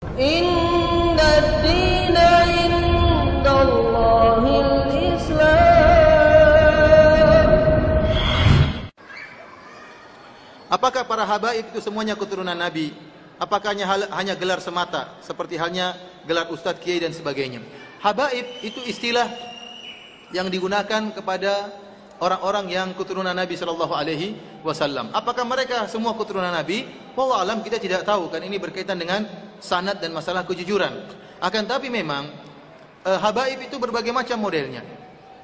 Inna ad-dina indallahil Islam. Apakah para habaib itu semuanya keturunan Nabi? Apakah hanya gelar semata seperti halnya gelar ustadz, kiai dan sebagainya? Habaib itu istilah yang digunakan kepada orang-orang yang keturunan Nabi sallallahu alaihi wasallam. Apakah mereka semua keturunan Nabi? Wallahu alam, kita tidak tahu, kan ini berkaitan dengan sanad dan masalah kejujuran. Akan tapi memang habaib itu berbagai macam modelnya.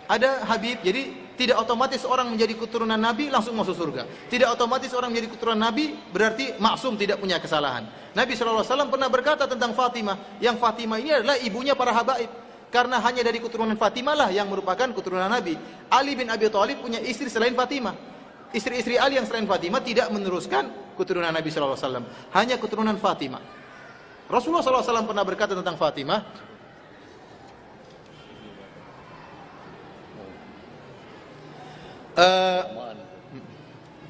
Ada habib, jadi tidak otomatis orang menjadi keturunan Nabi langsung masuk surga. Tidak otomatis orang menjadi keturunan Nabi berarti maksum, tidak punya kesalahan. Nabi sallallahu alaihi wasallam pernah berkata tentang Fatimah, yang Fatimah ini adalah ibunya para habaib. Karena hanya dari keturunan Fatimah lah yang merupakan keturunan Nabi. Ali bin Abi Thalib punya istri selain Fatimah. Istri-istri Ali yang selain Fatimah tidak meneruskan keturunan Nabi sallallahu alaihi wasallam, hanya keturunan Fatimah. Rasulullah sallallahu alaihi wasallam pernah berkata tentang Fatimah,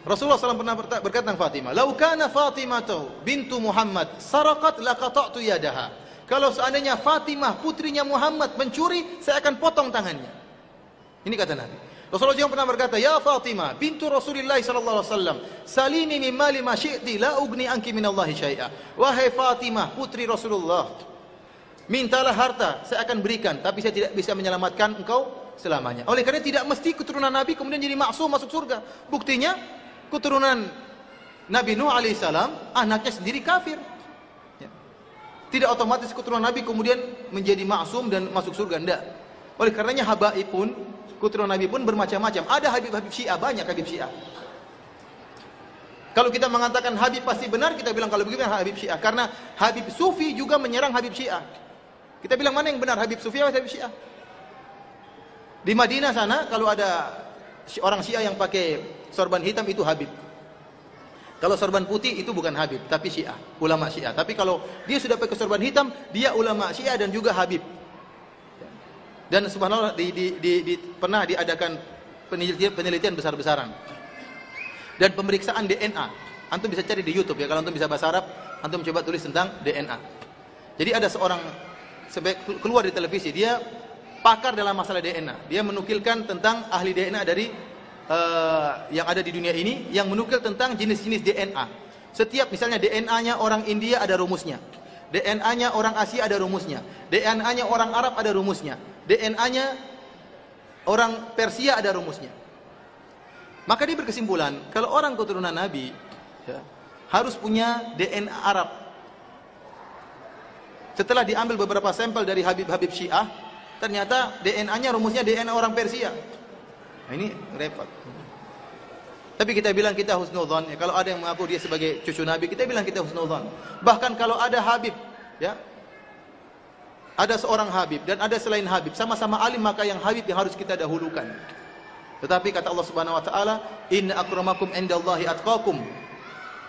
Rasulullah SAW pernah berkata tentang Fatimah, "Lau kana Fatimatu bintu Muhammad saraqat laqata'tu yadaha." Kalau seandainya Fatimah putrinya Muhammad mencuri, saya akan potong tangannya. Ini kata Nabi. Rasulullah juga pernah berkata, "Ya Fatimah bintu Rasulillah sallallahu alaihi wasallam, salini min mali ma syi'ti la ugni anki minallahi syai'a." Wahai Fatimah putri Rasulullah, mintalah harta, saya akan berikan, tapi saya tidak bisa menyelamatkan engkau selamanya. Oleh karena tidak mesti keturunan Nabi kemudian jadi maksum masuk surga. Buktinya keturunan Nabi Nuh alaihissalam anaknya sendiri kafir. Ya. Tidak otomatis keturunan Nabi kemudian menjadi maksum dan masuk surga, enggak. Oleh karenanya habaib pun, keturunan Nabi pun bermacam-macam. Ada habib-habib Syiah, banyak habib Syiah. Kalau kita mengatakan habib pasti benar, kita bilang kalau begitu habib Syiah. Karena habib Sufi juga menyerang habib Syiah. Kita bilang mana yang benar, habib Sufi atau habib Syiah? Di Madinah sana kalau ada orang Syiah yang pakai sorban hitam itu habib. Kalau sorban putih itu bukan habib, tapi Syiah, ulama Syiah. Tapi kalau dia sudah pakai sorban hitam, dia ulama Syiah dan juga habib. Dan subhanallah pernah diadakan penelitian besar-besaran dan pemeriksaan DNA. Antum bisa cari di YouTube ya, kalau antum bisa bahasa Arab, antum coba tulis tentang DNA. Jadi ada seorang keluar di televisi, dia pakar dalam masalah DNA. Dia menukilkan tentang ahli DNA dari yang ada di dunia ini, yang menukil tentang jenis-jenis DNA. Setiap misalnya DNA-nya orang India ada rumusnya, DNA-nya orang Asia ada rumusnya, DNA-nya orang Arab ada rumusnya, DNA-nya orang Persia ada rumusnya. Maka dia berkesimpulan kalau orang keturunan Nabi ya, harus punya DNA Arab. Setelah diambil beberapa sampel dari habib-habib Syiah, ternyata DNA-nya rumusnya DNA orang Persia. Nah, ini repot. Tapi kita bilang kita husnudzon. Ya, kalau ada yang mengaku dia sebagai cucu Nabi, kita bilang kita husnudzon. Bahkan kalau ada habib, ya, ada seorang habib dan ada selain habib, sama-sama alim, maka yang habib yang harus kita dahulukan. Tetapi kata Allah Subhanahu Wa Taala, Inna akramakum indallahi atqakum.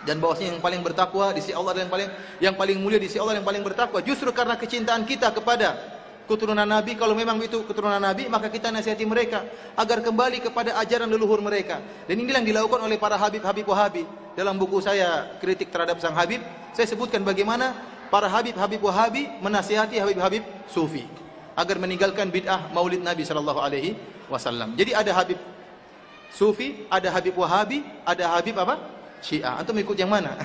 Dan bahwasanya yang paling bertakwa di sisi Allah dan yang paling mulia di sisi Allah yang paling bertakwa. Justru karena kecintaan kita kepada keturunan Nabi, kalau memang itu keturunan Nabi, maka kita nasihati mereka agar kembali kepada ajaran leluhur mereka. Dan inilah yang dilakukan oleh para habib-habib Wahabi. Dalam buku saya kritik terhadap sang habib, saya sebutkan bagaimana para habib-habib Wahabi menasihati habib-habib Sufi agar meninggalkan bid'ah Maulid Nabi sallallahu alaihi wasallam. Jadi ada habib Sufi, ada habib Wahabi, ada habib apa? Syiah. Antum ikut yang mana?